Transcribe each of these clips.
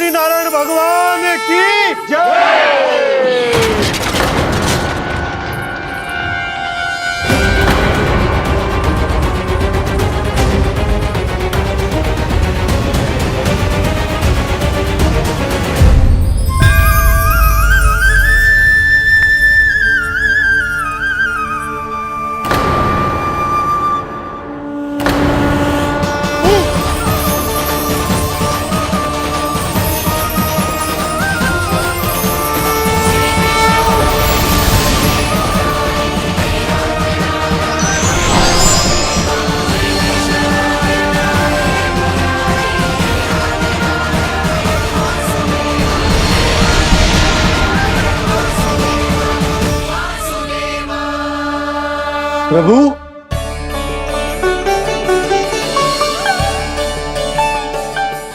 हरि नारायण भगवान की जय। प्रभु,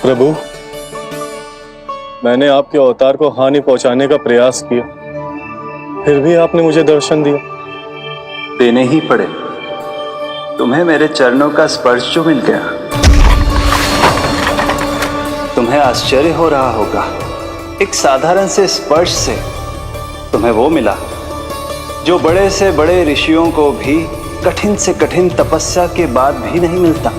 प्रभु, मैंने आपके अवतार को हानि पहुंचाने का प्रयास किया, फिर भी आपने मुझे दर्शन दिया। देने ही पड़े। तुम्हें मेरे चरणों का स्पर्श जो मिल गया। तुम्हें आश्चर्य हो रहा होगा, एक साधारण से स्पर्श से तुम्हें वो मिला जो बड़े से बड़े ऋषियों को भी कठिन से कठिन तपस्या के बाद भी नहीं मिलता।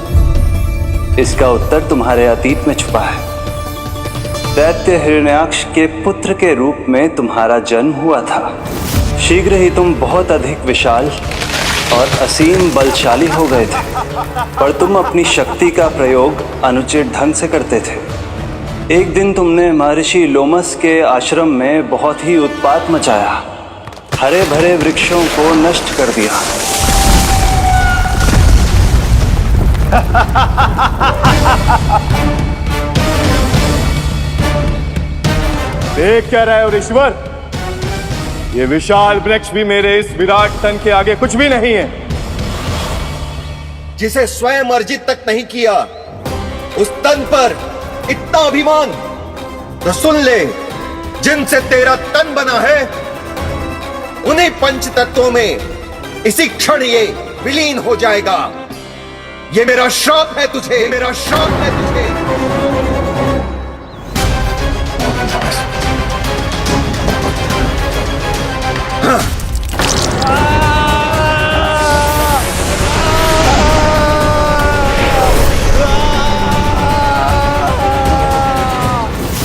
इसका उत्तर तुम्हारे अतीत में छुपा है। दैत्य हिरण्याक्ष के पुत्र के रूप में तुम्हारा जन्म हुआ था। शीघ्र ही तुम बहुत अधिक विशाल और असीम बलशाली हो गए थे, पर तुम अपनी शक्ति का प्रयोग अनुचित ढंग से करते थे। एक दिन तुमने महर्षि लोमस के आश्रम में बहुत ही उत्पात मचाया, हरे भरे वृक्षों को नष्ट कर दिया। देख क्या रहे हो ऋषिवर? ये विशाल वृक्ष भी मेरे इस विराट तन के आगे कुछ भी नहीं है। जिसे स्वयं अर्जित तक नहीं किया, उस तन पर इतना अभिमान। तो सुन ले, जिनसे तेरा तन बना है, उन्हीं पंच तत्वों में इसी क्षण ये विलीन हो जाएगा। ये मेरा श्राप है तुझे, मेरा श्राप है तुझे।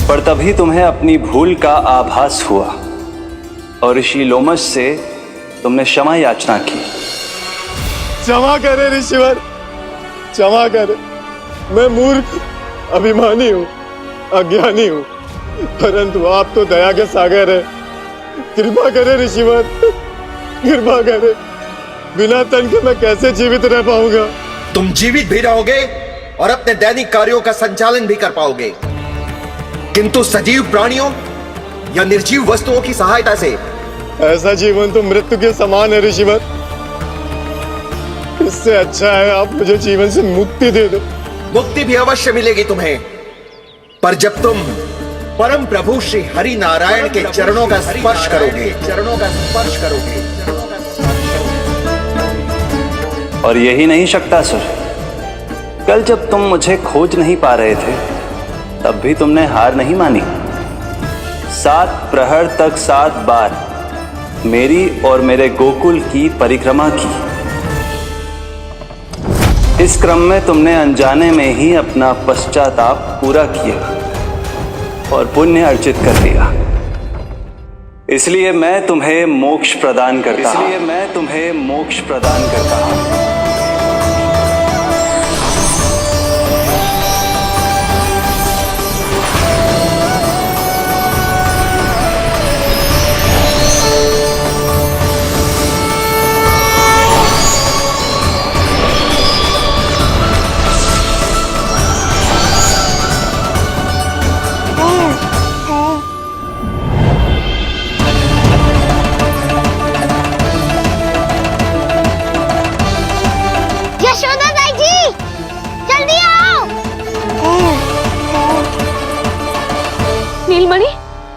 पर तभी तुम्हें अपनी भूल का आभास हुआ और ऋषि लोमस से तुमने क्षमा याचना की। क्षमा करे ऋषिवर, क्षमा करे। मैं मूर्ख, अभिमानी हूँ, अज्ञानी हूँ, परंतु आप तो दया के सागर है। कृपा करे ऋषिवर, कृपा करे। बिना तन के मैं कैसे जीवित रह पाऊंगा? तुम जीवित भी रहोगे और अपने दैनिक कार्यों का संचालन भी कर पाओगे, किंतु सजीव प्राणियों या निर्जीव वस्तुओं की सहायता से। ऐसा जीवन तो मृत्यु के समान है ऋषिवर। इससे अच्छा है आप मुझे जीवन से मुक्ति दे दो। मुक्ति भी अवश्य मिलेगी तुम्हें, पर जब तुम परम प्रभु श्री हरि नारायण के चरणों का स्पर्श करोगे, चरणों का स्पर्श करोगे। और यही नहीं शक्तासुर, कल जब तुम मुझे खोज नहीं पा रहे थे, तब भी तुमने हार नहीं मानी। 7 प्रहर तक 7 बार मेरी और मेरे गोकुल की परिक्रमा की। इस क्रम में तुमने अनजाने में ही अपना पश्चाताप पूरा किया और पुण्य अर्जित कर लिया। इसलिए मैं तुम्हें मोक्ष प्रदान करता हूं। इसलिए मैं तुम्हें मोक्ष प्रदान करता हूं। नीलमणि,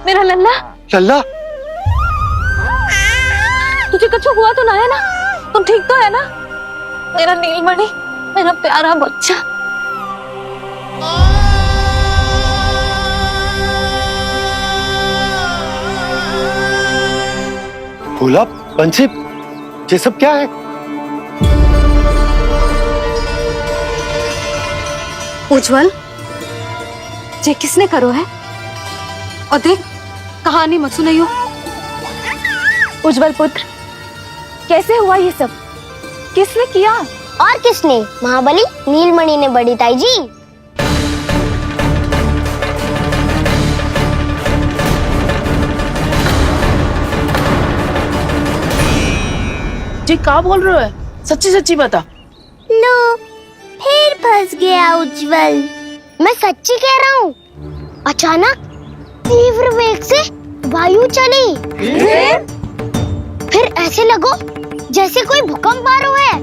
मेरा लल्ला। लल्ला, तुझे कुछ हुआ तो ना है ना? तुम ठीक तो है ना? मेरा नीलमणि, मेरा प्यारा बच्चा। भोला, बंसी, ये सब क्या है? उज्जवल, ये किसने करो है? और देख, कहानी मत सुनाइयो। उज्जवल पुत्र, कैसे हुआ ये सब? किसने किया? और किसने? महाबली नीलमणि ने, बड़ी ताई जी। जी क्या बोल रहे हो? सच्ची सच्ची बता। लो, फिर फंस गया उज्जवल। मैं सच्ची कह रहा हूँ। अचानक तीव्र वेग से वायु चली। फिर ऐसे लगो जैसे कोई भूकंप आ रहा है।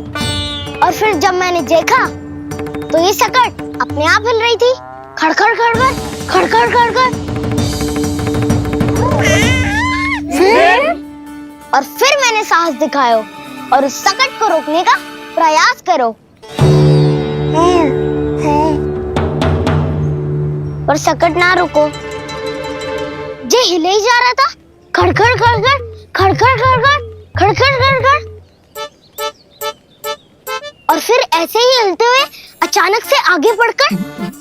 और फिर जब मैंने देखा तो ये सकट अपने आप हिल रही थी, खड़खड़ खड़खड़ खड़खड़ खड़खड़। और फिर मैंने साहस दिखाया और उस सकट को रोकने का प्रयास करो। और सकट ना रुको, जे हिले ही जा रहा था, खड़खड़ खड़खड़ खड़खड़ खड़खड़ खड़खड़ खड़खड़। और फिर ऐसे ही हिलते हुए अचानक से आगे बढ़कर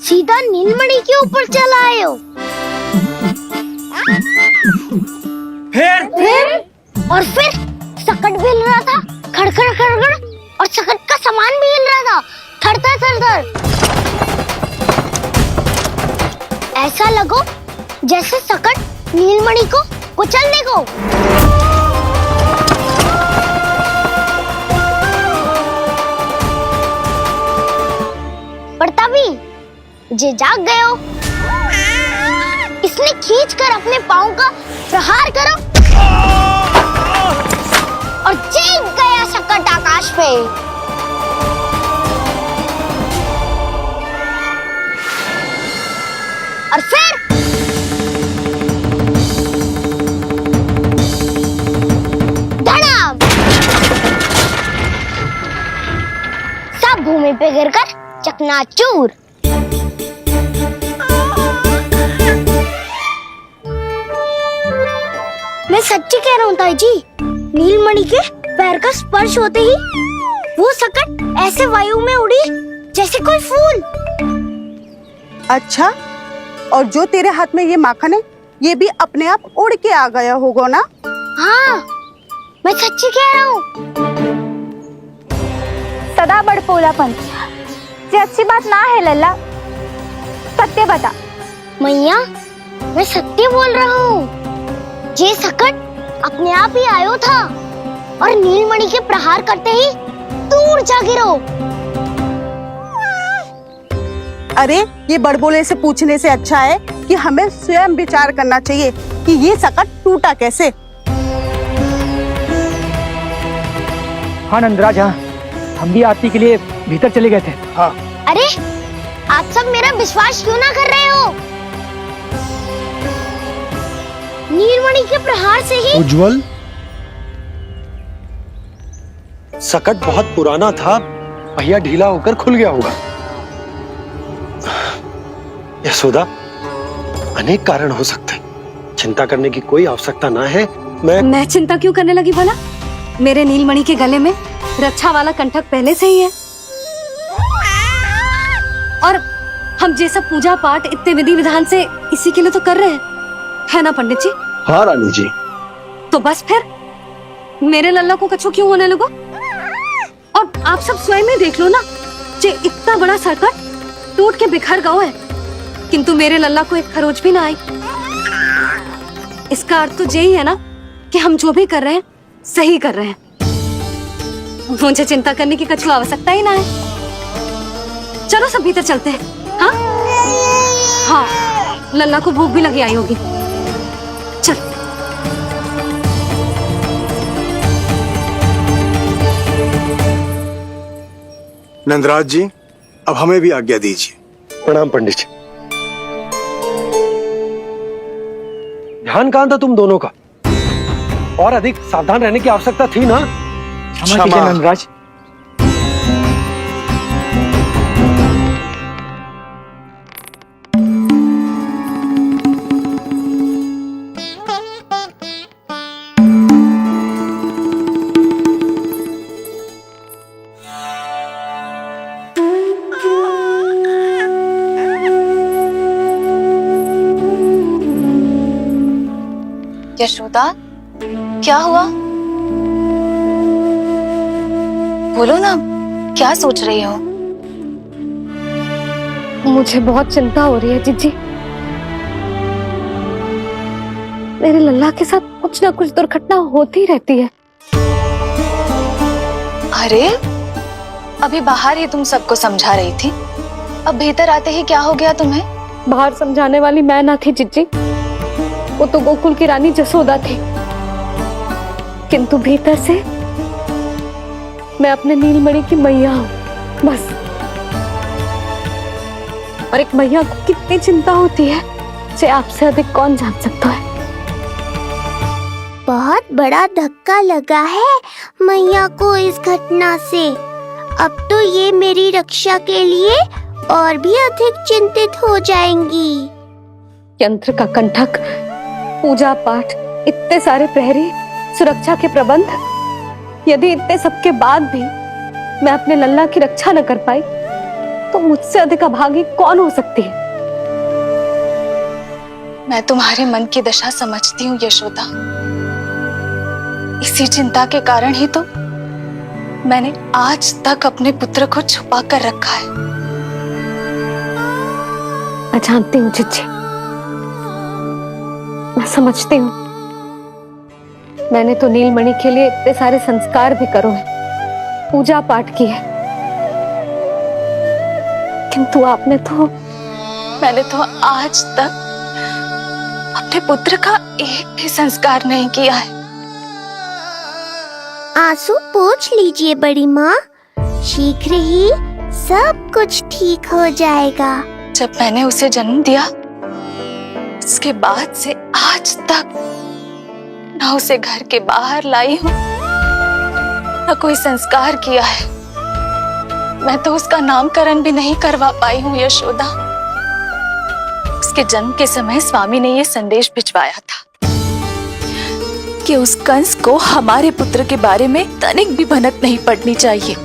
सीधा नीलमणि के ऊपर चला आए हो। और फिर सकट भी हिल रहा था, खड़खड़ खड़खड़, और सकट का सामान भी हिल रहा था, थरथर थरथर। ऐसा लगो जैसे सकट नीलमणि को कुचलने को। पर तभी जे जाग गए हो। इसने खींचकर अपने पांव का प्रहार करो और चीख गया सकट आकाश पे। और फिर धड़ाम, सब भूमि पे गिरकर चकनाचूर। मैं सच्ची कह रहा हूँ ताई जी, नीलमणि के पैर का स्पर्श होते ही वो सकट ऐसे वायु में उड़ी जैसे कोई फूल। अच्छा, और जो तेरे हाथ में ये माखन है, ये भी अपने आप उड़ के आ गया होगा ना? हाँ, मैं सच्ची कह रहा हूँ। सदा बड़पोलापन, ये अच्छी बात ना है लल्ला। सत्य बता। मैया, मैं सत्य बोल रहा हूँ। ये सकट अपने आप ही आयो था और नीलमणि के प्रहार करते ही दूर जा गिरो। अरे, ये बड़बोले से पूछने से अच्छा है कि हमें स्वयं विचार करना चाहिए कि ये सकट टूटा कैसे। हाँ नंदराज, हाँ, हम भी आरती के लिए भीतर चले गए थे। हाँ। अरे, आप सब मेरा विश्वास क्यों ना कर रहे हो? नीलमणि के प्रहार से ही उज्जवल, सकट बहुत पुराना था, पहिया ढीला होकर खुल गया होगा। यशोदा, अनेक कारण हो सकते हैं, चिंता करने की कोई आवश्यकता ना है। मैं चिंता क्यों करने लगी भला? मेरे नीलमणि के गले में रक्षा वाला कंठक पहले से ही है। और हम ये सब पूजा पाठ इतने विधि विधान से इसी के लिए तो कर रहे हैं, है ना पंडित जी? हाँ रानी जी। तो बस फिर मेरे लल्ला को कछु क्यों होने लगो? और आप सब स्वयं ही देख लो ना, जे इतना बड़ा सकट टूट के बिखर गया है, किंतु मेरे लल्ला को एक खरोच भी ना आई। इसका अर्थ तो यही है ना कि हम जो भी कर रहे हैं सही कर रहे हैं। मुझे चिंता करने की कछु आवश्यकता ही ना है। चलो सब भीतर चलते हैं। हाँ हाँ, लल्ला को भूख भी लगी आई होगी। चल। नंदराज जी, अब हमें भी आज्ञा दीजिए। प्रणाम पंडित जी। ध्यान कहाँ था तुम दोनों का? और अधिक सावधान रहने की आवश्यकता थी ना? क्षमा कीजिए नंदराज। यशोदा, क्या हुआ? बोलो ना, क्या सोच रही हो? मुझे बहुत चिंता हो रही है जीजी। मेरे लल्ला के साथ कुछ ना कुछ दुर्घटना होती रहती है। अरे, अभी बाहर ही तुम सबको समझा रही थी, अब भीतर आते ही क्या हो गया तुम्हें? बाहर समझाने वाली मैं ना थी जीजी, वो तो गोकुल की रानी जसोदा थी। किंतु भीतर से मैं अपने नीलमणि की मैया हूँ, बस। और एक मैया को कितनी चिंता होती है, इसे आपसे अधिक कौन जान सकता है। बहुत बड़ा धक्का लगा है मैया को इस घटना से। अब तो ये मेरी रक्षा के लिए और भी अधिक चिंतित हो जाएंगी। यंत्र का कंठक, पूजा पाठ, इतने सारे प्रहरी, सुरक्षा के प्रबंध, यदि इतने सबके बाद भी मैं अपने लल्ला की रक्षा न कर पाई तो मुझसे अधिक अभागी कौन हो सकती है। मैं तुम्हारे मन की दशा समझती हूँ यशोदा। इसी चिंता के कारण ही तो मैंने आज तक अपने पुत्र को छुपा कर रखा है। मैं जानती हूँ जीजी, मैं समझती हूँ। मैंने तो नीलमणि के लिए इतने सारे संस्कार भी करो है, पूजा पाठ की है, किंतु मैंने तो आज तक अपने पुत्र का एक भी संस्कार नहीं किया है। आंसू पोंछ लीजिए बड़ी माँ, शीघ्र ही सब कुछ ठीक हो जाएगा। जब मैंने उसे जन्म दिया, उसके बाद से आज तक ना उसे घर के बाहर लाई हूँ, ना कोई संस्कार किया है। मैं तो उसका नामकरण भी नहीं करवा पाई हूँ यशोदा। उसके जन्म के समय स्वामी ने यह संदेश भिजवाया था कि उस कंस को हमारे पुत्र के बारे में तनिक भी भनक नहीं पड़नी चाहिए।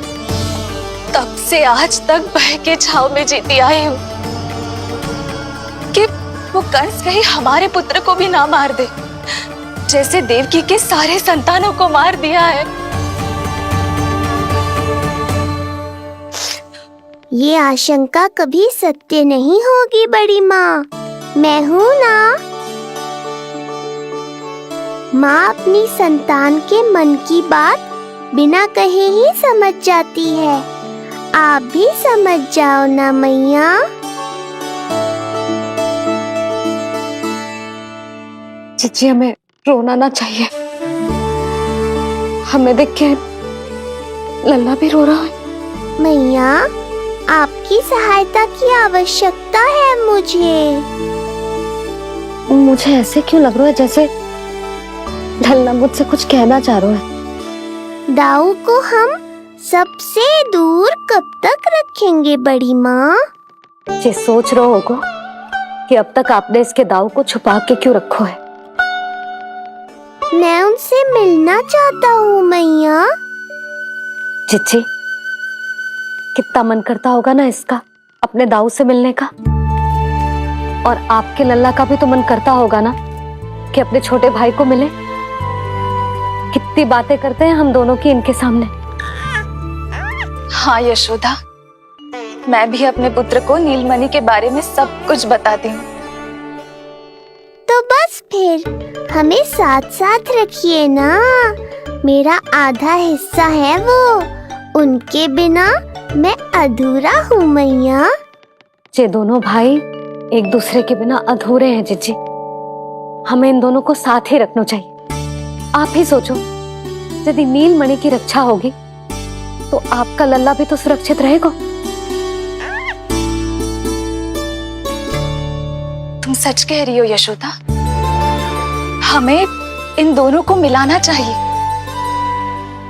तब से आज तक भय के छाव में जीती आई हूँ कि वो कंस कहीं हमारे पुत्र को भी ना मार दे, जैसे देवकी के सारे संतानों को मार दिया है। ये आशंका कभी सत्य नहीं होगी बड़ी माँ, मैं हूँ ना। माँ अपनी संतान के मन की बात बिना कहे ही समझ जाती है। आप भी समझ जाओ ना मैया। जीजी, हमें रोना ना चाहिए। हमें देख के लल्ला भी रो रहा है। मैया, आपकी सहायता की आवश्यकता है मुझे ऐसे क्यों लग रहा है जैसे लल्ला मुझसे कुछ कहना चाह रहा है। दाऊ को हम सबसे दूर कब तक रखेंगे बड़ी माँ? ये सोच रहा होगा कि अब तक आपने इसके दाऊ को छुपा के क्यों रखा है। मैं उनसे मिलना चाहता हूँ मैया। चिच्ची, कितना मन करता होगा ना इसका अपने दाऊ से मिलने का। और आपके लल्ला का भी तो मन करता होगा ना कि अपने छोटे भाई को मिले। कितनी बातें करते हैं हम दोनों की इनके सामने। हाँ यशोदा, मैं भी अपने पुत्र को नीलमणि के बारे में सब कुछ बताती हूँ। तो बस फिर हमें साथ साथ रखिए ना। मेरा आधा हिस्सा है वो, उनके बिना मैं अधूरा हूँ मैया। ये दोनों भाई एक दूसरे के बिना अधूरे हैं जीजी। हमें इन दोनों को साथ ही रखना चाहिए। आप ही सोचो, यदि नीलमणि की रक्षा होगी तो आपका लल्ला भी तो सुरक्षित रहेगा। तुम सच कह रही हो यशोदा। हमें इन दोनों को मिलाना चाहिए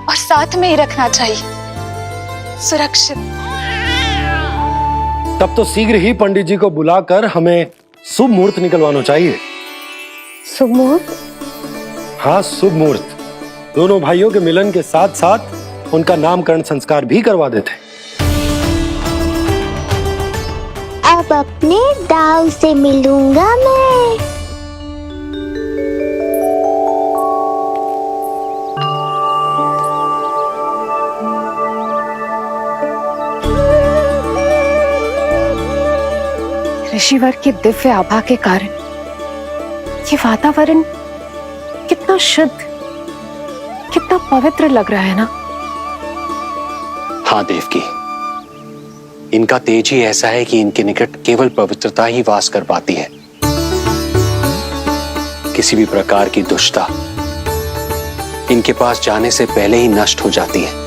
और साथ में ही रखना चाहिए, सुरक्षित। तब तो शीघ्र ही पंडित जी को बुलाकर हमें शुभ मुहूर्त निकलवाना चाहिए। शुभ मुहूर्त? हाँ, शुभ मुहूर्त। दोनों भाइयों के मिलन के साथ साथ उनका नामकरण संस्कार भी करवा देते। अब अपने दाऊ से मिलूंगा मैं। ऋषिवर के दिव्य आभा के कारण ये वातावरण कितना शुद्ध, कितना पवित्र लग रहा है ना। हाँ देवकी, इनका तेज ही ऐसा है कि इनके निकट केवल पवित्रता ही वास कर पाती है। किसी भी प्रकार की दुष्टता इनके पास जाने से पहले ही नष्ट हो जाती है।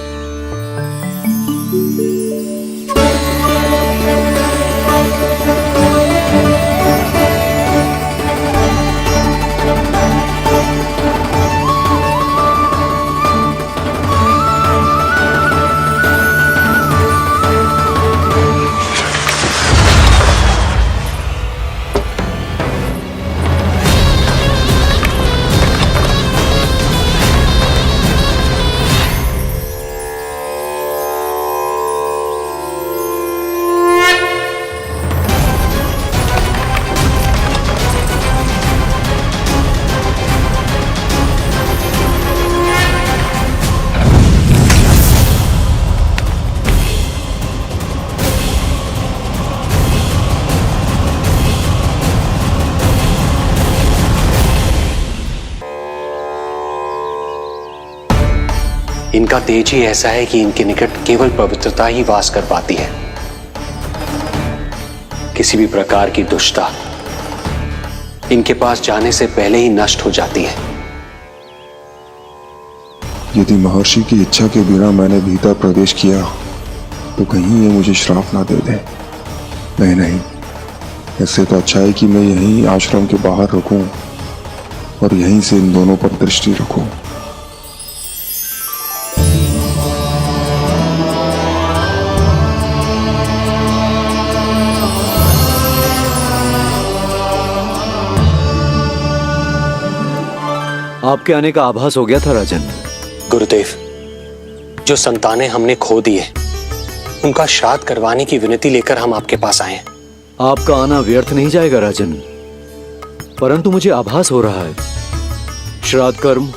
इनका तेज ही ऐसा है कि इनके निकट केवल पवित्रता ही वास कर पाती है। किसी भी प्रकार की दुष्टता इनके पास जाने से पहले ही नष्ट हो जाती है। यदि महर्षि की इच्छा के बिना मैंने भीतर प्रवेश किया तो कहीं ये मुझे श्राप ना दे दे। नहीं, इससे तो अच्छा है कि मैं यहीं आश्रम के बाहर रुकूं और यहीं से इन दोनों पर दृष्टि रखूं। आपके आने का आभास हो गया था राजन। गुरुदेव, जो संतानें हमने खो दी है उनका श्राद्ध करवाने की विनती लेकर हम आपके पास आए हैं। आपका आना व्यर्थ नहीं जाएगा राजन, परंतु मुझे आभास हो रहा है श्राद्ध कर्म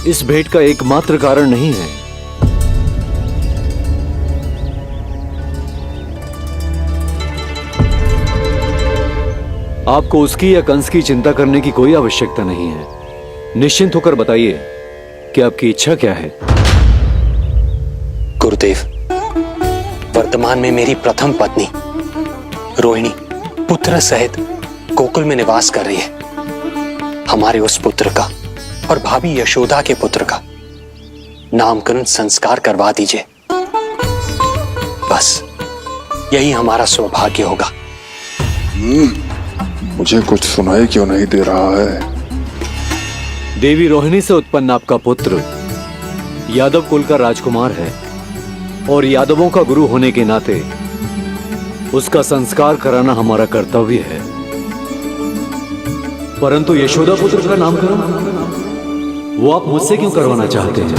इस भेंट का एकमात्र कारण नहीं है। आपको उसकी या कंस की चिंता करने की कोई आवश्यकता नहीं है। निश्चिंत होकर बताइए कि आपकी इच्छा क्या है। गुरुदेव, वर्तमान में मेरी प्रथम पत्नी रोहिणी पुत्र सहित गोकुल में निवास कर रही है। हमारे उस पुत्र का और भाभी यशोदा के पुत्र का नामकरण संस्कार करवा दीजिए। बस यही हमारा सौभाग्य होगा। मुझे कुछ सुनाई क्यों नहीं दे रहा है? देवी रोहिणी से उत्पन्न आपका पुत्र यादव कुल का राजकुमार है और यादवों का गुरु होने के नाते उसका संस्कार कराना हमारा कर्तव्य है। परंतु यशोदा पुत्र का नामकरण वो आप मुझसे क्यों करवाना चाहते हैं?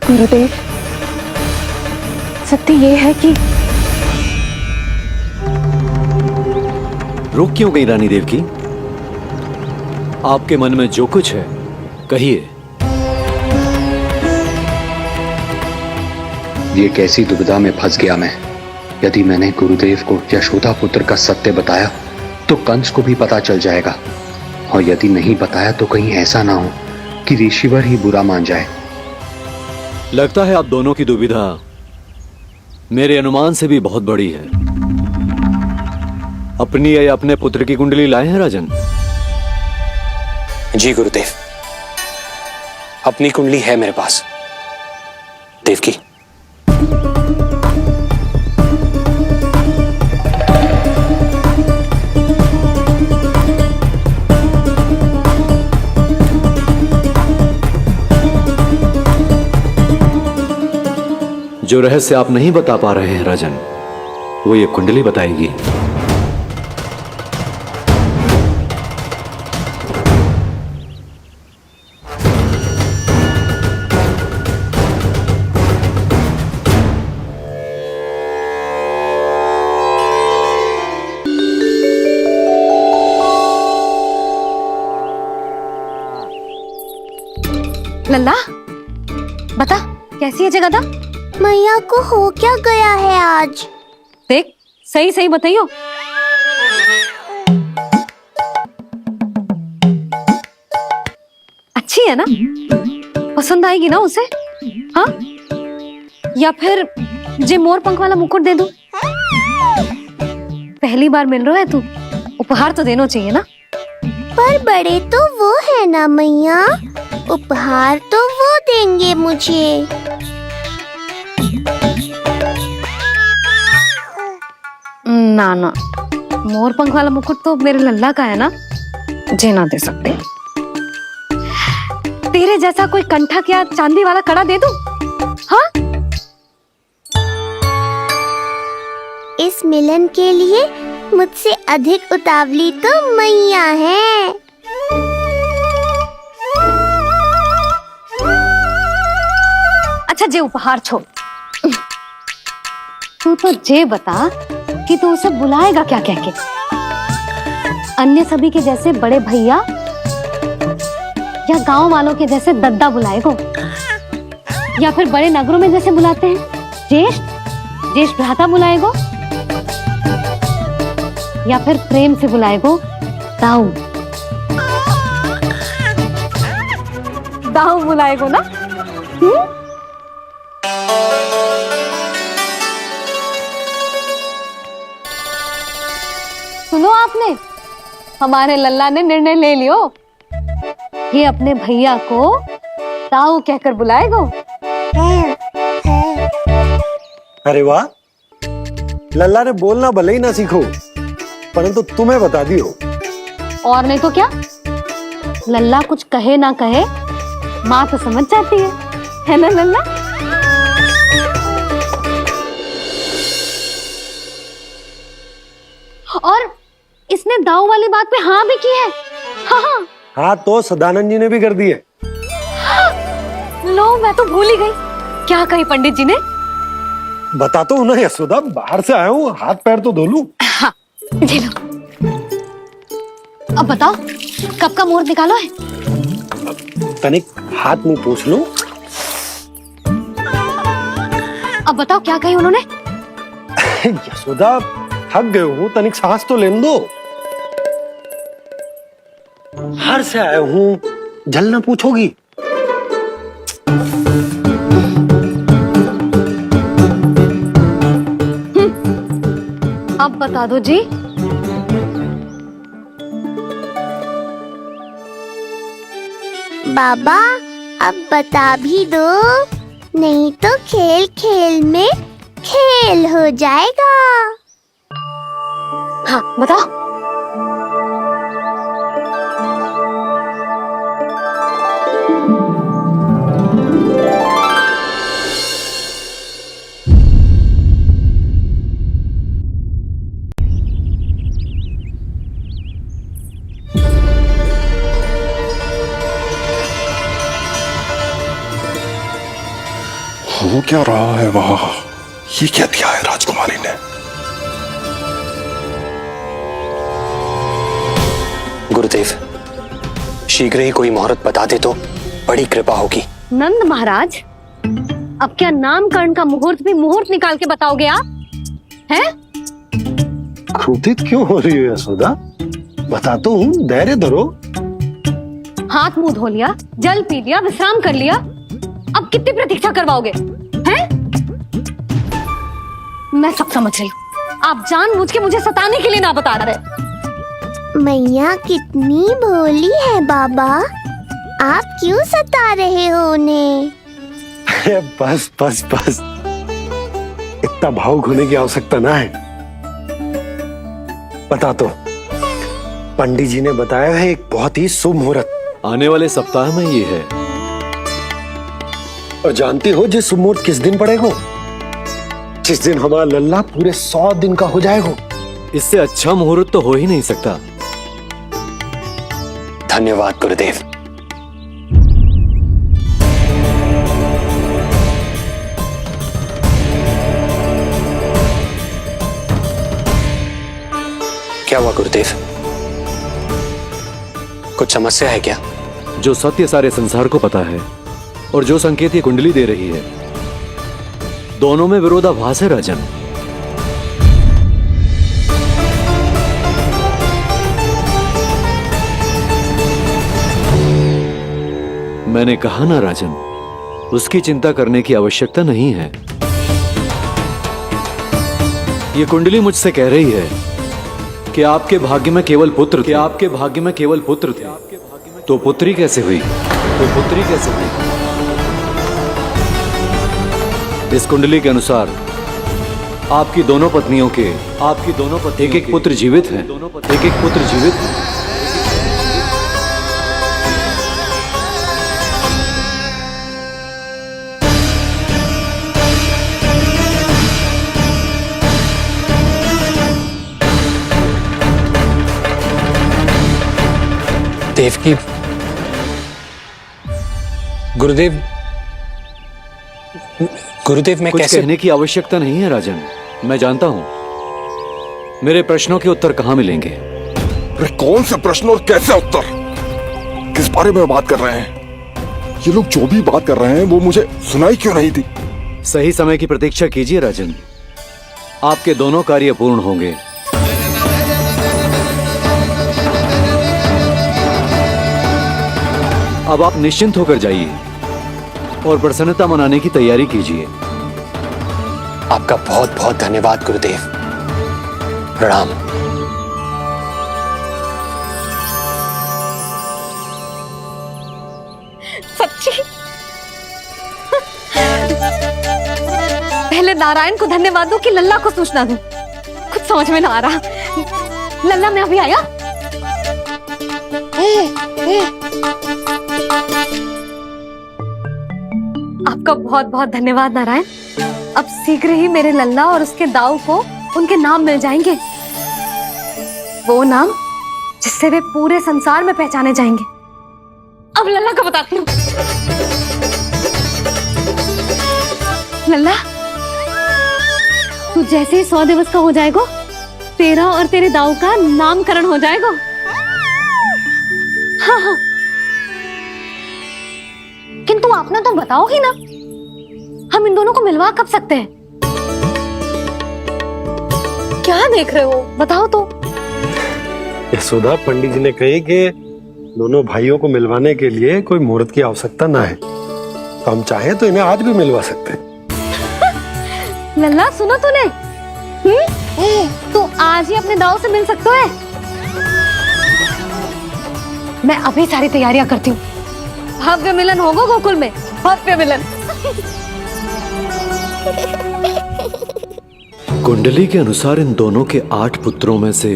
गुरुदेव, सत्य ये है कि रुक क्यों गई रानी देवकी? आपके मन में जो कुछ है कहिए। ये कैसी दुविधा में फंस गया मैं। यदि मैंने गुरुदेव को यशोदा पुत्र का सत्य बताया तो कंस को भी पता चल जाएगा, और यदि नहीं बताया तो कहीं ऐसा ना हो कि ऋषिवर ही बुरा मान जाए। लगता है आप दोनों की दुविधा मेरे अनुमान से भी बहुत बड़ी है। अपनी या अपने पुत्र की कुंडली लाए हैं राजन? जी गुरुदेव, अपनी कुंडली है मेरे पास। देवकी, जो रहस्य आप नहीं बता पा रहे हैं राजन, वो ये कुंडली बताएगी। लल्ला, बता कैसी है जगदा? मैया को हो क्या गया है आज? देख सही सही बताइयो। अच्छी है ना? पसंद आएगी ना उसे? हाँ? या फिर जे मोर पंख वाला मुकुट दे दूं? पहली बार मिल रहा है तू, उपहार तो देना चाहिए ना। पर बड़े तो वो है ना मैया, उपहार तो वो देंगे मुझे। ना ना, मोर पंख वाला मुकुट तो मेरे लल्ला का है ना, जे ना दे सकते। तेरे जैसा कोई कंठा क्या चांदी वाला कड़ा दे दूं? हाँ? इस मिलन के लिए मुझसे अधिक उतावली तो मैया है। अच्छा जे उपहार छोड़, तू तो जे बता कि तू उसे बुलाएगा क्या कह के? अन्य सभी के जैसे बड़े भैया या गांव वालों के जैसे दद्दा बुलाएगो, या फिर बड़े नगरों में जैसे बुलाते हैं ज्येष्ठ ज्येष्ठ भ्राता बुलाएगो, या फिर प्रेम से बुलाएगो दाऊ दाऊ बुलाएगो ना? सुनो आपने, हमारे लल्ला ने निर्णय ले लियो, ये अपने भैया को दाऊ कहकर बुलाएगो। अरे वाह, लल्ला ने बोलना भले ही ना सीखो, परंतु तुम्हें बता दियो। और नहीं तो क्या, लल्ला कुछ कहे ना कहे माँ तो समझ जाती है ना लल्ला? और इसने दाऊ वाली बात पे हाँ भी की है। हाँ हाँ हाँ तो सदानंद जी ने भी कर दिए। लो मैं तो भूल ही गई, क्या कही पंडित जी ने? बता तो ना यशोदा, बाहर से आया हूँ, हाथ पैर तो धो लूं। हाँ जी लो। अब बताओ कब का मुहूर्त निकालो है? तनिक हाथ मुंह पूछ लूं। अब बताओ क्या कही उन्होंने? यशोदा थक गए हूँ, तनिक सांस तो लेने दो। बाहर से आया हूँ, जलना पूछोगी? अब बता दो जी। बाबा अब बता भी दो, नहीं तो खेल खेल में खेल हो जाएगा। हाँ बताओ। हो क्या रहा है वहां? ये क्या दिया है राजकुमारी ने? गुरुदेव, शीघ्र ही कोई मुहूर्त बता दे तो बड़ी कृपा होगी। नंद महाराज, अब क्या नामकरण का मुहूर्त भी मुहूर्त निकाल के बताओगे आप? हैं? क्रोधित क्यों हो रही है यशोदा? बताता हूँ, धैर्य धरो। हाथ मुंह धो लिया, जल पी लिया, विश्राम कर लिया, अब कितनी प्रतीक्षा करवाओगे? हैं? मैं सब समझ रही हूँ, आप जानबूझ के मुझे सताने के लिए ना बता रहे। मैया कितनी भोली है बाबा, आप क्यों सता रहे हो उन्हें? बस बस बस, इतना भावुक होने की आवश्यकता ना है। बता तो, पंडित जी ने बताया है एक बहुत ही शुभ मुहूर्त आने वाले सप्ताह में ये है। और जानती हो जिस शुभ मुहूर्त किस दिन पड़ेगा? जिस दिन हमारा लल्ला पूरे 100 दिन का हो जाएगा। इससे अच्छा मुहूर्त तो हो ही नहीं सकता। धन्यवाद गुरुदेव। क्या हुआ गुरुदेव? कुछ समस्या है क्या? जो सत्य सारे संसार को पता है, और जो संकेत ये कुंडली दे रही है, दोनों में विरोधाभास है राजन। मैंने कहा ना राजन, उसकी चिंता करने की आवश्यकता नहीं है। ये कुंडली मुझसे कह रही है कि आपके भाग्य में केवल पुत्र थे, आपके भाग्य में केवल पुत्र थे। तो पुत्री कैसे हुई? इस कुंडली के अनुसार आपकी दोनों पत्नियों के एक एक पुत्र जीवित हैं। देवकी, गुरुदेव मैं कुछ कैसे? कहने की आवश्यकता नहीं है राजन, मैं जानता हूं मेरे प्रश्नों के उत्तर कहां मिलेंगे। अरे कौन से प्रश्न और कैसे उत्तर? किस बारे में बात कर रहे हैं? ये लोग जो भी बात कर रहे हैं वो मुझे सुनाई क्यों नहीं थी? सही समय की प्रतीक्षा कीजिए राजन, आपके दोनों कार्य पूर्ण होंगे। अब आप निश्चिंत होकर जाइए और प्रसन्नता मनाने की तैयारी कीजिए। आपका बहुत बहुत धन्यवाद गुरुदेव। प्रणाम। सच्ची? पहले नारायण को धन्यवाद दूं कि लल्ला को सूचना दूं? कुछ समझ में ना आ रहा। लल्ला मैं अभी आया। आपका बहुत बहुत धन्यवाद नारायण। अब शीघ्र ही मेरे लल्ला और उसके दाऊ को उनके नाम मिल जाएंगे, वो नाम जिससे वे पूरे संसार में पहचाने जाएंगे। अब लल्ला को बताती हूँ। लल्ला, तू जैसे ही 100 दिवस का हो जाएगा, तेरा और तेरे दाऊ का नामकरण हो जाएगा। हाँ। किंतु आपने तो बताओगी ना, हम इन दोनों को मिलवा कब सकते हैं? क्या देख रहे हो, बताओ तो। यशोदा, पंडित जी ने कही कि दोनों भाइयों को मिलवाने के लिए कोई मुहूर्त की आवश्यकता ना है, तो हम चाहें तो इन्हें आज भी मिलवा सकते हैं। लल्ला सुनो तूने, तू आज ही अपने दाऊ से मिल सकता है। मैं अभी सारी तैयारियां करती हूँ। भव्य मिलन होगा गोकुल में, भव्य मिलन। कुंडली के अनुसार इन दोनों के 8 पुत्रों में से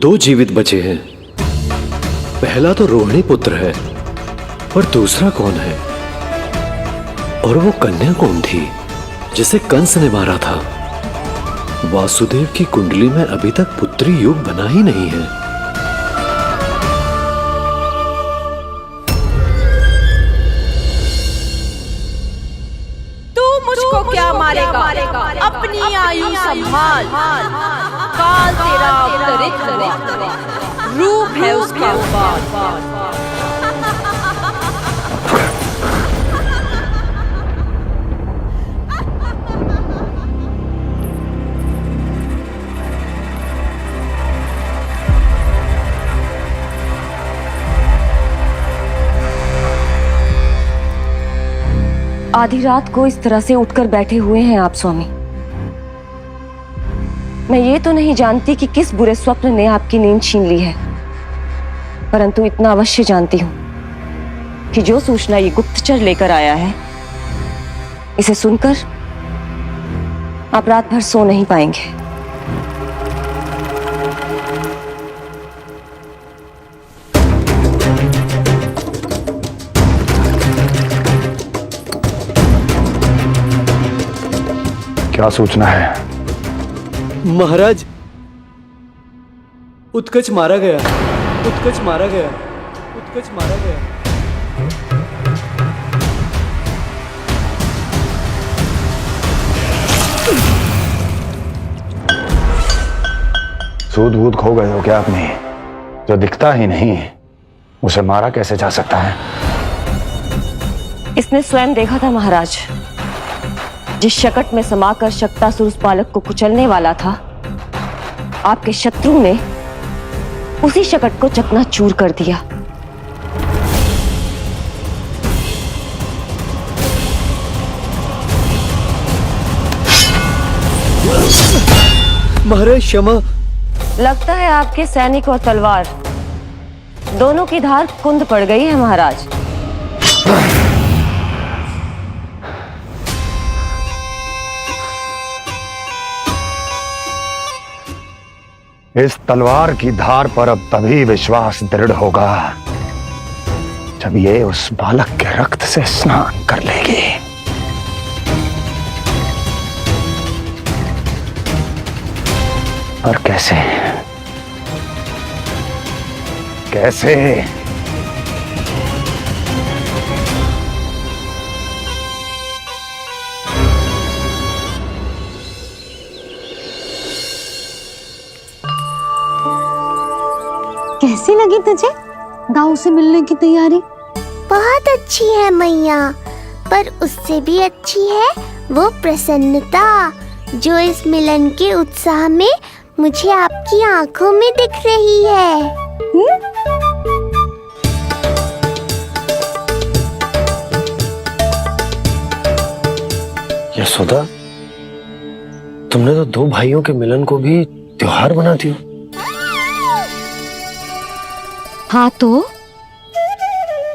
2 जीवित बचे हैं। पहला तो रोहिणी पुत्र है, और दूसरा कौन है? और वो कन्या कौन थी जिसे कंस ने मारा था? वासुदेव की कुंडली में अभी तक पुत्री योग बना ही नहीं है। मुझको क्या मारेगा? अपनी आयु संभाल। काल तेरा अवतरित रूप है उसका उपाद। आधी रात को इस तरह से उठकर बैठे हुए हैं आप स्वामी। मैं ये तो नहीं जानती कि किस बुरे स्वप्न ने आपकी नींद छीन ली है, परंतु इतना अवश्य जानती हूं कि जो सूचना ये गुप्तचर लेकर आया है, इसे सुनकर आप रात भर सो नहीं पाएंगे। क्या सूचना है? महाराज, उत्कच मारा गया। उत्कच मारा गया। उत्कच मारा गया। सूद वूद खो गए हो क्या आपने? जो दिखता ही नहीं उसे मारा कैसे जा सकता है? इसने स्वयं देखा था महाराज, जिस शकट में समाकर शक्तासुर उस बालक को कुचलने वाला था, आपके शत्रु ने उसी शकट को चकनाचूर कर दिया। महाराज क्षमा। लगता है आपके सैनिक और तलवार दोनों की धार कुंद पड़ गई है महाराज। इस तलवार की धार पर अब तभी विश्वास दृढ़ होगा जब ये उस बालक के रक्त से स्नान कर लेगी। पर कैसे? कैसे? कैसी लगी तुझे दाऊ से मिलने की तैयारी? बहुत अच्छी है मैया, पर उससे भी अच्छी है वो प्रसन्नता जो इस मिलन के उत्साह में मुझे आपकी आंखों में दिख रही है। यशोदा, तुमने तो दो भाइयों के मिलन को भी त्योहार बना दिया। हाँ तो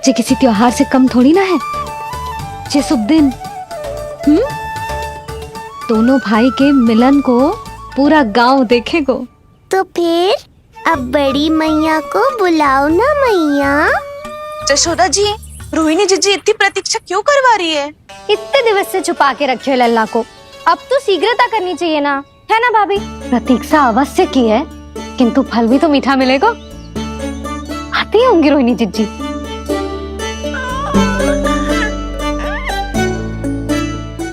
ये किसी त्योहार से कम थोड़ी ना है। ये शुभ दिन दोनों भाई के मिलन को पूरा गांव देखेगो। तो फिर अब बड़ी मैया को बुलाओ ना मैया। यशोदा जी, रोहिणी जीजी इतनी प्रतीक्षा क्यों करवा रही है? इतने दिवस से छुपा के रखे लल्ला को, अब तो शीघ्रता करनी चाहिए ना, है ना भाभी? प्रतीक्षा अवश्य की है, किंतु फल भी तो मीठा मिलेगा। आती होंगी रोहिणी जीजी।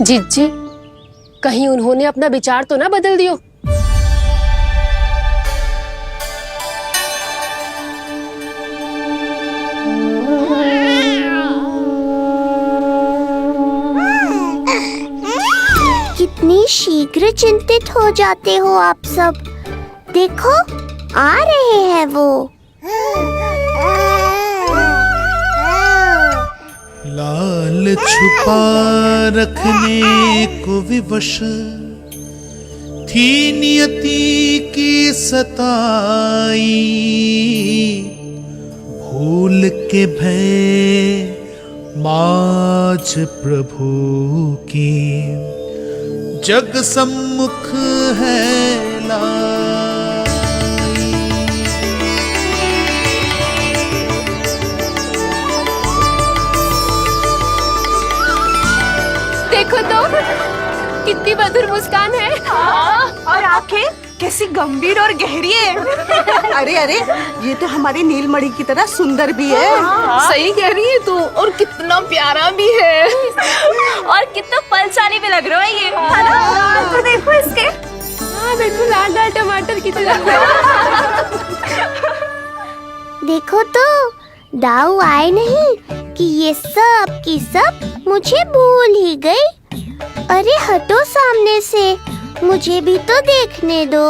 जीजी, कहीं उन्होंने अपना विचार तो ना बदल दियो? कितनी शीघ्र चिंतित हो जाते हो आप सब। देखो आ रहे हैं वो। लाल छुपा रखने को विवश थी नियति की सताई, भूल के भय माज प्रभु की जग सम्मुख है देखो तो कितनी मधुर मुस्कान है। और आंखें कैसी गंभीर और गहरी है। अरे अरे, ये तो हमारी नीलमणि की तरह सुंदर भी है। सही कह रही है तू, और कितना प्यारा भी है। और कितना पलसानी भी लग रहा है ये, है ना? तो देखो इसके। हाँ बिल्कुल लाल लाल टमाटर की तरह। देखो तो दाऊ आए नहीं कि ये सब की सब मुझे भूल ही गई। अरे हटो सामने से, मुझे भी तो देखने दो।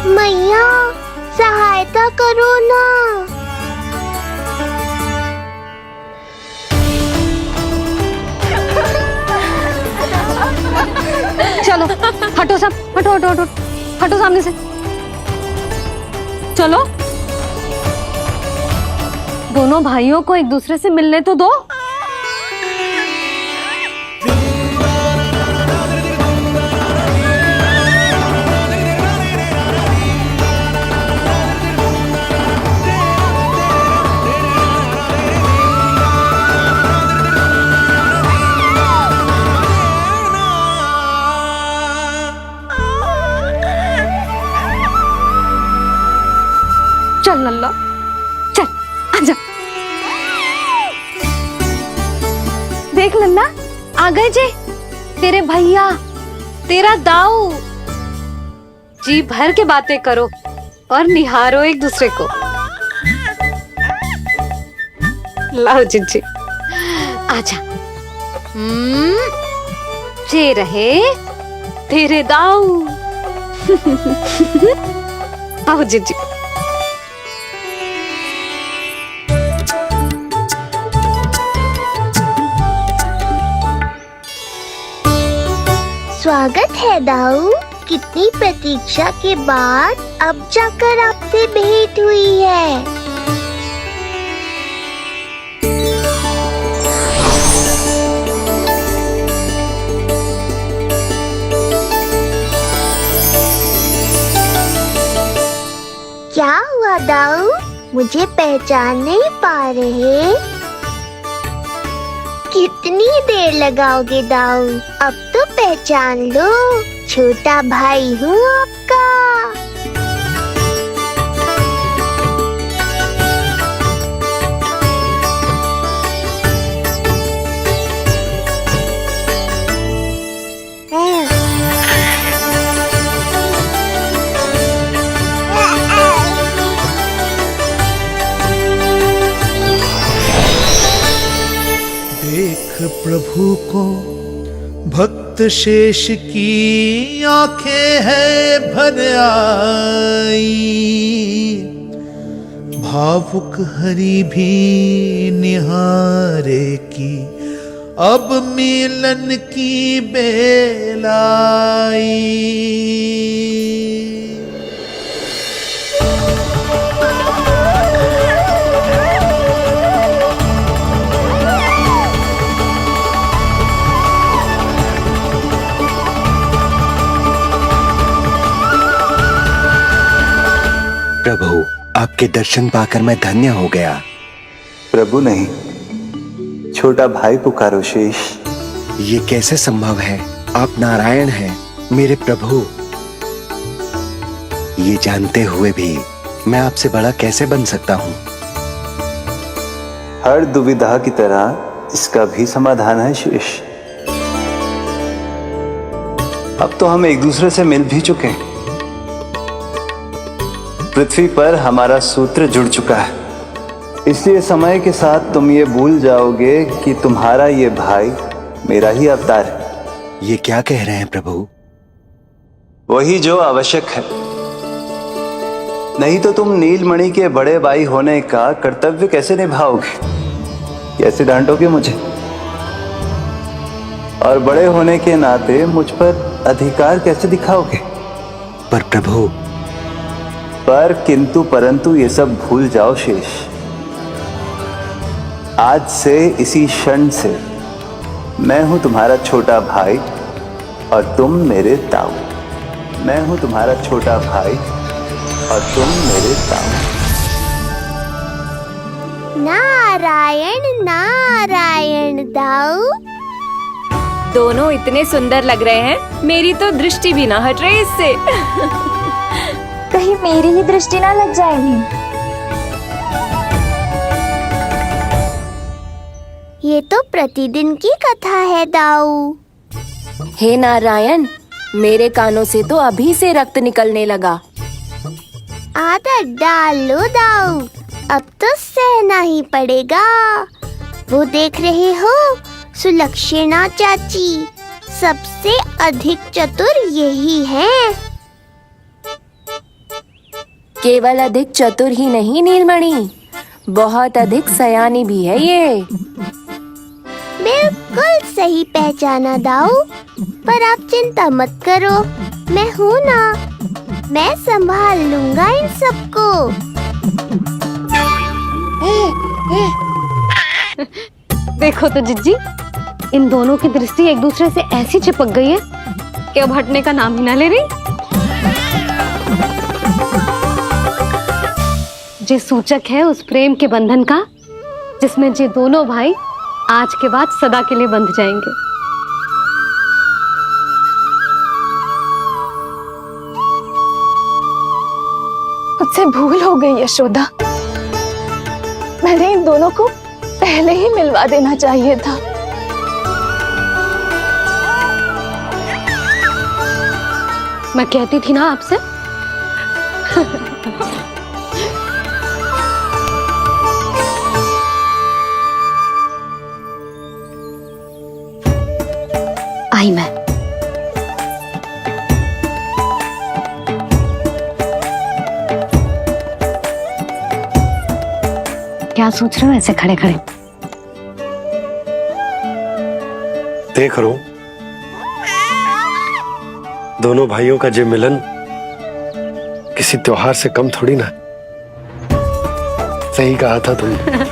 मैया सहायता करो ना। चलो हटो सब, हटो हटो हटो हटो सामने से। चलो दोनों भाइयों को एक दूसरे से मिलने तो दो। चल लल्ला, चल आजा। देख लल्ला, आ गए जे तेरे भैया, तेरा दाऊ जी भर के बातें करो और निहारो एक दूसरे को। लाओ जिज्जी, आजा। ये रहे तेरे दाऊ। आओ जिज्जी। स्वागत है दाऊ। कितनी प्रतीक्षा के बाद अब जाकर आपसे भेंट हुई है। क्या हुआ दाऊ? मुझे पहचान नहीं पा रहे? कितनी देर लगाओगे दाऊ? अब तो पहचान लो, छोटा भाई हूँ आपका। देख प्रभु को भक्त शेष की आंखें है भर आई, भावुक हरि भी निहारे की अब मिलन की बेल आई। प्रभु, आपके दर्शन पाकर मैं धन्य हो गया। प्रभु नहीं, छोटा भाई पुकारो शेष। ये कैसे संभव है? आप नारायण हैं, मेरे प्रभु। ये जानते हुए भी मैं आपसे बड़ा कैसे बन सकता हूँ? हर दुविधा की तरह इसका भी समाधान है शेष। अब तो हम एक दूसरे से मिल भी चुके हैं। पृथ्वी पर हमारा सूत्र जुड़ चुका है, इसलिए समय के साथ तुम ये भूल जाओगे कि तुम्हारा ये भाई मेरा ही अवतार है। ये क्या कह रहे हैं प्रभु? वही जो आवश्यक है, नहीं तो तुम नीलमणि के बड़े भाई होने का कर्तव्य कैसे निभाओगे? कैसे डांटोगे मुझे? और बड़े होने के नाते मुझ पर अधिकार कैसे दिखाओगे? पर प्रभु, पर किंतु परंतु ये सब भूल जाओ शेष। आज से इसी क्षण से मैं हूं तुम्हारा छोटा भाई और तुम मेरे ताऊ। मैं हूं तुम्हारा छोटा भाई और तुम मेरे ताऊ। नारायण नारायण दाऊ। दोनों इतने सुंदर लग रहे हैं, मेरी तो दृष्टि भी ना हट रही इससे। कहीं मेरी ही दृष्टि ना लग जाएगी। ये तो प्रतिदिन की कथा है दाऊ। हे नारायण, मेरे कानों से तो अभी से रक्त निकलने लगा। आदत डाल लो दाऊ, अब तो सहना ही पड़ेगा। वो देख रहे हो, सुलक्षणा चाची सबसे अधिक चतुर यही है। केवल अधिक चतुर ही नहीं नीलमणि, बहुत अधिक सयानी भी है ये। बिल्कुल सही पहचाना दाऊ, पर आप चिंता मत करो, मैं हूँ ना, मैं संभाल लूंगा इन सबको। देखो तो जिज्जी, इन दोनों की दृष्टि एक दूसरे से ऐसी चिपक गई है कि अब हटने का नाम ही ना ले रही। जे सूचक है उस प्रेम के बंधन का, जिसमें ये दोनों भाई आज के बाद सदा के लिए बंध जाएंगे। मुझसे भूल हो गई यशोदा, मैंने इन दोनों को पहले ही मिलवा देना चाहिए था। मैं कहती थी ना आपसे आई मैं। क्या सोच रहे हो ऐसे खड़े खड़े? देख रहा हूं दोनों भाइयों का ये मिलन किसी त्योहार से कम थोड़ी ना। सही कहा था तुमने।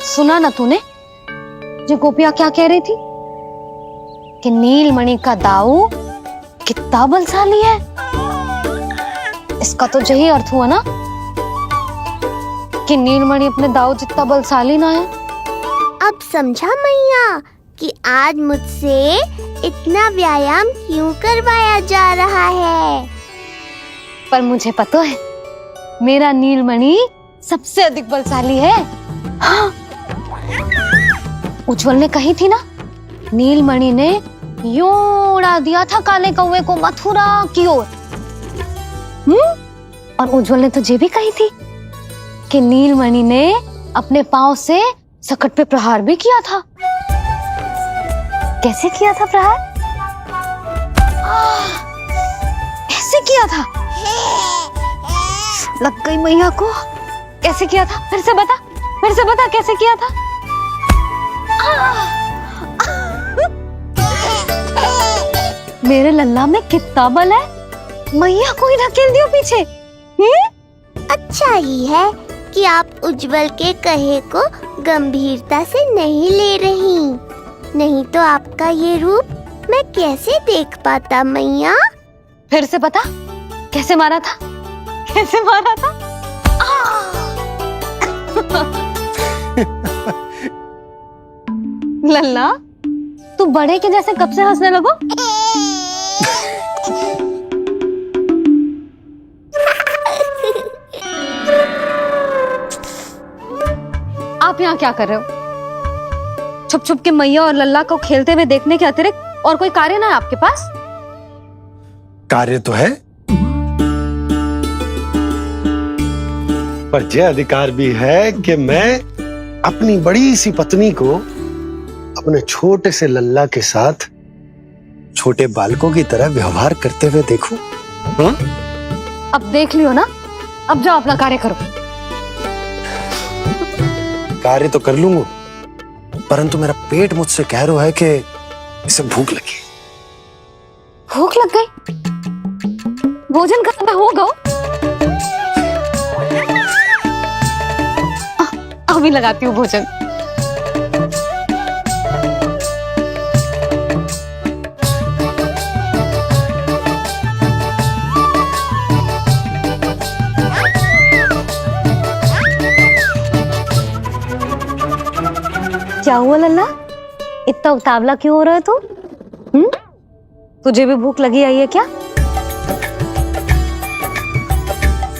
सुना ना तूने जो गोपिया क्या कह रही थी कि नीलमणि का दाऊ कितना बलशाली है। इसका तो यही अर्थ हुआ ना कि नीलमणि अपने दाऊ जितना बलशाली ना है। अब समझा मैया कि आज मुझसे इतना व्यायाम क्यों करवाया जा रहा है। पर मुझे पता है मेरा नीलमणि सबसे अधिक बलशाली है। हाँ। उज्जवल ने कही थी ना नीलमणि ने यूं उड़ा दिया था काले कौवे को मथुरा की ओर। और उज्जवल ने तो ये भी कही थी कि नीलमणि ने अपने पांव से सकट पे प्रहार भी किया था। कैसे किया था प्रहार? ऐसे किया था। लग गई मैया को। कैसे किया था? फिर से बता कैसे किया था? मेरे लल्ला में कितना बल है। मैया को ही धकेल दियो पीछे। अच्छा ही है कि आप उज्जवल के कहे को गंभीरता से नहीं ले रही, नहीं तो आपका ये रूप मैं कैसे देख पाता मैया। फिर से बता कैसे मारा था? कैसे मारा था? लल्ला तू बड़े के जैसे कब से हंसने लगो? आप यहाँ क्या कर रहे हो? छुप छुप के मैया और लल्ला को खेलते हुए देखने के अतिरिक्त और कोई कार्य ना है आपके पास? कार्य तो है, पर यह अधिकार भी है कि मैं अपनी बड़ी सी पत्नी को अपने छोटे से लल्ला के साथ छोटे बालकों की तरह व्यवहार करते हुए देखूं। हाँ? अब देख लियो ना, अब जाओ अपना कार्य करो। कार्य तो कर लूंगा, परंतु मेरा पेट मुझसे कह रहा है कि इसे भूख लगी। भूख लग गई? भोजन का समय होगा। अभी लगाती हूँ भोजन। क्या हुआ लल्ला, इतना उतावला क्यों हो रहा है तू? तुझे भी भूख लगी आई है क्या?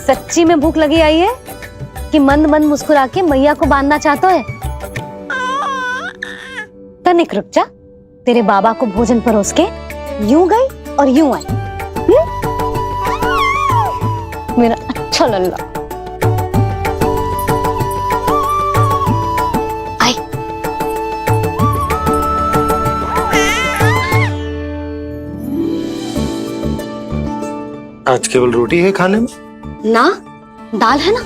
सच्ची में भूख लगी आई है कि मंद मंद मुस्कुरा के मैया को बांधना चाहता है? तनिक रुक जा, तेरे बाबा को भोजन परोस के यूं गई और यूं आई। मेरा अच्छा लल्ला। आई। आज केवल रोटी है खाने में? ना, दाल है ना,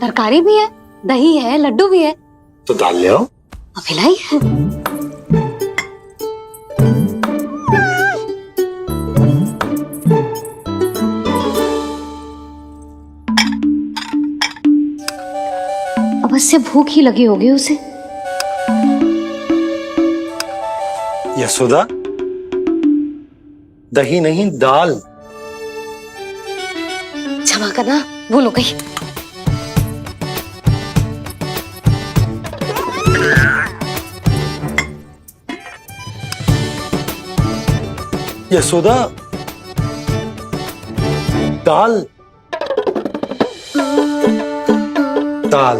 तरकारी भी है, दही है, लड्डू भी है। तो दाल ले आओ। अभी लाई है। अवश्य भूख ही लगी होगी उसे। यशोदा, दही नहीं दाल। क्षमा करना, भूल हो गई। यशोदा, दाल ताल।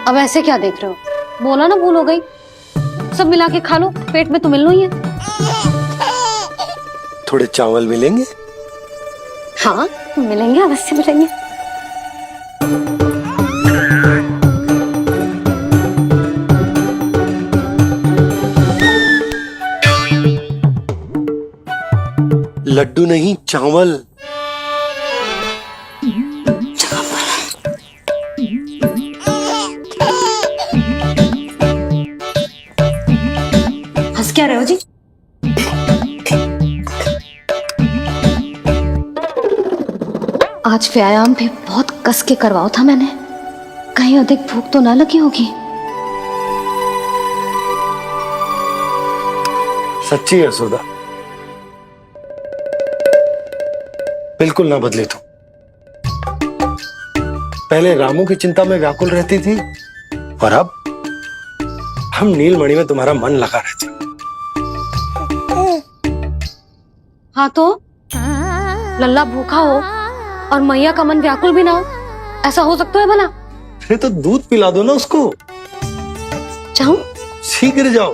अब ऐसे क्या देख रहे हो? बोला ना भूल हो गई। सब मिला के खा लो, पेट में तो मिलना ही है। थोड़े चावल मिलेंगे? हाँ मिलेंगे, अवश्य मिलेंगे। लड्डू नहीं, चावल। हंस क्या रहे हो जी? आज व्यायाम भी बहुत कस के करवाओ था मैंने, कहीं अधिक भूख तो ना लगी होगी। सच्ची है सुधा, बिल्कुल ना बदली तू। पहले रामू की चिंता में व्याकुल रहती थी और अब हम नीलमणि में तुम्हारा मन लगा रहता। हाँ तो लल्ला भूखा हो और मैया का मन व्याकुल भी ना हो, ऐसा हो सकता है भला? फिर तो दूध पिला दो ना उसको। जाऊं? शीघ्र जाओ।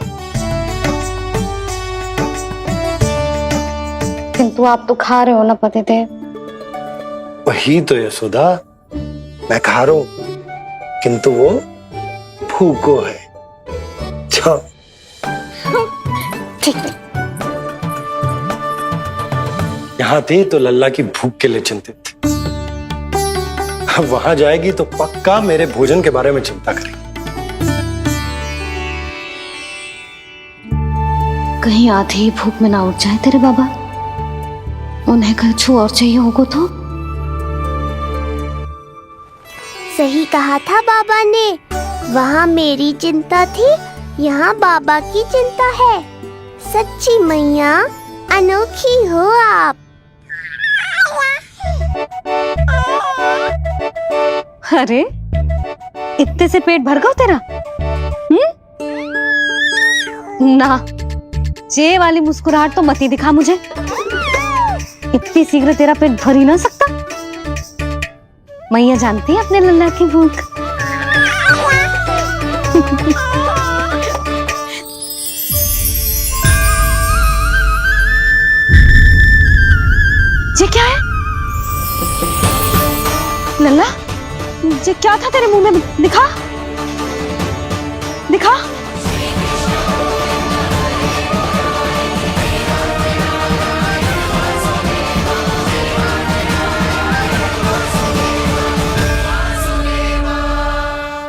किंतु आप तो खा रहे हो ना पतिदेव। वही तो यशोदा, मैं खा रहा हूं, किंतु वो भूखो है। जाओ। ठीक है। यहाँ थी तो लल्ला की भूख के लिए चिंतित थी, अब वहां जाएगी तो पक्का मेरे भोजन के बारे में चिंता करेगी। कहीं आधे ही भूख में ना उठ जाए तेरे बाबा, उन्हें कुछ और चाहिए होगा तो? सही कहा था बाबा ने, वहाँ मेरी चिंता थी, यहाँ बाबा की चिंता है। सच्ची मैया अनोखी हो आप। अरे इतने से पेट भर गया तेरा? ना, ये वाली मुस्कुराहट तो मत ही दिखा मुझे। इतनी शीघ्र तेरा पेट भर ही ना सकता। मैया जानती है अपने लल्ला की भूख। ये क्या है? लल्ला, ये क्या था तेरे मुंह में? दिखा दिखा।